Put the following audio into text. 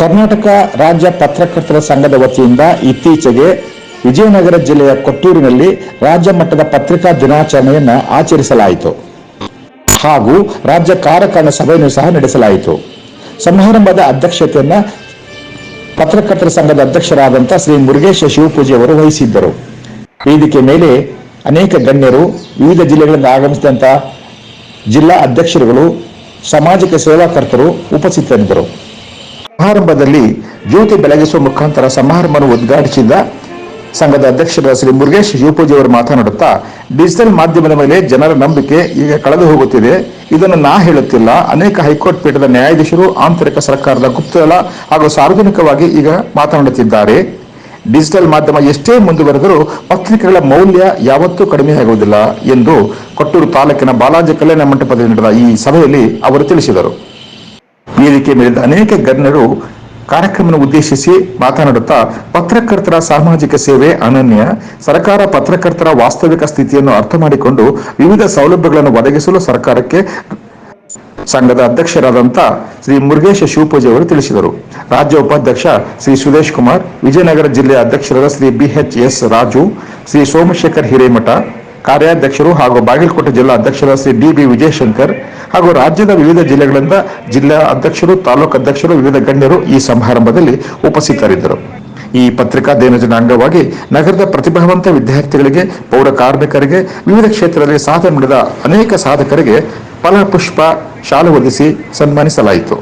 ಕರ್ನಾಟಕ ರಾಜ್ಯ ಪತ್ರಕರ್ತರ ಸಂಘದ ವತಿಯಿಂದ ಇತ್ತೀಚೆಗೆ ವಿಜಯನಗರ ಜಿಲ್ಲೆಯ ಕೊಟ್ಟೂರಿನಲ್ಲಿ ರಾಜ್ಯ ಮಟ್ಟದ ಪತ್ರಿಕಾ ದಿನಾಚರಣೆಯನ್ನು ಆಚರಿಸಲಾಯಿತು ಹಾಗೂ ರಾಜ್ಯ ಕಾರ್ಯಕಾರಣ ಸಭೆಯನ್ನು ಸಹ ನಡೆಸಲಾಯಿತು. ಸಮಾರಂಭದ ಅಧ್ಯಕ್ಷತೆಯನ್ನು ಪತ್ರಕರ್ತರ ಸಂಘದ ಅಧ್ಯಕ್ಷರಾದಂಥ ಶ್ರೀ ಮುರುಗೇಶ ಶಿವಪೂಜೆ ಅವರು ವಹಿಸಿದ್ದರು. ವೇದಿಕೆ ಮೇಲೆ ಅನೇಕ ಗಣ್ಯರು, ವಿವಿಧ ಜಿಲ್ಲೆಗಳಿಂದ ಆಗಮಿಸಿದಂಥ ಜಿಲ್ಲಾ ಅಧ್ಯಕ್ಷರುಗಳು, ಸಾಮಾಜಿಕ ಸೇವಾಕರ್ತರು ಉಪಸ್ಥಿತರಿದ್ದರು. ಸಮಾರಂಭದಲ್ಲಿ ಜ್ಯೋತಿ ಬೆಳಗಿಸುವ ಮುಖಾಂತರ ಸಮಾರಂಭವನ್ನು ಉದ್ಘಾಟಿಸಿದ ಸಂಘದ ಅಧ್ಯಕ್ಷರಾದ ಶ್ರೀ ಮುರುಗೇಶ್ ಶಿವಪೂಜೆ ಅವರು ಮಾತನಾಡುತ್ತಾ, ಡಿಜಿಟಲ್ ಮಾಧ್ಯಮದ ಮೇಲೆ ಜನರ ನಂಬಿಕೆ ಈಗ ಕಳೆದು ಹೋಗುತ್ತಿದೆ. ಇದನ್ನು ನಾ ಹೇಳುತ್ತಿಲ್ಲ, ಅನೇಕ ಹೈಕೋರ್ಟ್ ಪೀಠದ ನ್ಯಾಯಾಧೀಶರು, ಆಂತರಿಕ ಸರ್ಕಾರದ ಗುಪ್ತದಳ ಹಾಗೂ ಸಾರ್ವಜನಿಕವಾಗಿ ಈಗ ಮಾತನಾಡುತ್ತಿದ್ದಾರೆ. ಡಿಜಿಟಲ್ ಮಾಧ್ಯಮ ಎಷ್ಟೇ ಮುಂದುವರೆದರೂ ಪತ್ರಿಕೆಗಳ ಮೌಲ್ಯ ಯಾವತ್ತೂ ಕಡಿಮೆಯಾಗುವುದಿಲ್ಲ ಎಂದು ಕೊಟ್ಟೂರು ತಾಲೂಕಿನ ಬಾಲಾಜಿ ಕಲ್ಯಾಣ ಮಂಟಪದಲ್ಲಿ ನಡೆದ ಈ ಸಭೆಯಲ್ಲಿ ಅವರು ತಿಳಿಸಿದರು. ವೇದಿಕೆ ಮೇಲಿದ್ದ ಅನೇಕ ಗಣ್ಯರು ಕಾರ್ಯಕ್ರಮವನ್ನು ಉದ್ದೇಶಿಸಿ ಮಾತನಾಡುತ್ತಾ, ಪತ್ರಕರ್ತರ ಸಾಮಾಜಿಕ ಸೇವೆ ಅನನ್ಯ. ಸರ್ಕಾರ ಪತ್ರಕರ್ತರ ವಾಸ್ತವಿಕ ಸ್ಥಿತಿಯನ್ನು ಅರ್ಥ ಮಾಡಿಕೊಂಡು ವಿವಿಧ ಸೌಲಭ್ಯಗಳನ್ನು ಒದಗಿಸಲು ಸರ್ಕಾರಕ್ಕೆ ಸಂಘದ ಅಧ್ಯಕ್ಷರಾದಂಥ ಶ್ರೀ ಮುರುಗೇಶ ಶಿವಪೂಜೆ ಅವರು ತಿಳಿಸಿದರು. ರಾಜ್ಯ ಉಪಾಧ್ಯಕ್ಷ ಶ್ರೀ ಸುದೇಶ್ ಕುಮಾರ್, ವಿಜಯನಗರ ಜಿಲ್ಲೆಯ ಅಧ್ಯಕ್ಷರಾದ ಶ್ರೀ BHS ರಾಜು, ಶ್ರೀ ಸೋಮಶೇಖರ್ ಹಿರೇಮಠ, ಕಾರ್ಯಾಧ್ಯಕ್ಷರು ಹಾಗೂ ಬಾಗಲಕೋಟೆ ಜಿಲ್ಲಾ ಅಧ್ಯಕ್ಷರಾದ ಶ್ರೀ DB ವಿಜಯಶಂಕರ್ ಹಾಗೂ ರಾಜ್ಯದ ವಿವಿಧ ಜಿಲ್ಲೆಗಳಿಂದ ಜಿಲ್ಲಾ ಅಧ್ಯಕ್ಷರು, ತಾಲೂಕು ಅಧ್ಯಕ್ಷರು, ವಿವಿಧ ಗಣ್ಯರು ಈ ಸಮಾರಂಭದಲ್ಲಿ ಉಪಸ್ಥಿತರಿದ್ದರು. ಈ ಪತ್ರಿಕಾ ದಿನಾಚರಣೆ ಅಂಗವಾಗಿ ನಗರದ ಪ್ರತಿಭಾವಂತ ವಿದ್ಯಾರ್ಥಿಗಳಿಗೆ, ಪೌರ ಕಾರ್ಮಿಕರಿಗೆ, ವಿವಿಧ ಕ್ಷೇತ್ರದಲ್ಲಿ ಸಾಧನೆ ಮಾಡಿದ ಅನೇಕ ಸಾಧಕರಿಗೆ ಫಲಪುಷ್ಪ ಶಾಲು ಹೊದಿಸಿ ಸನ್ಮಾನಿಸಲಾಯಿತು.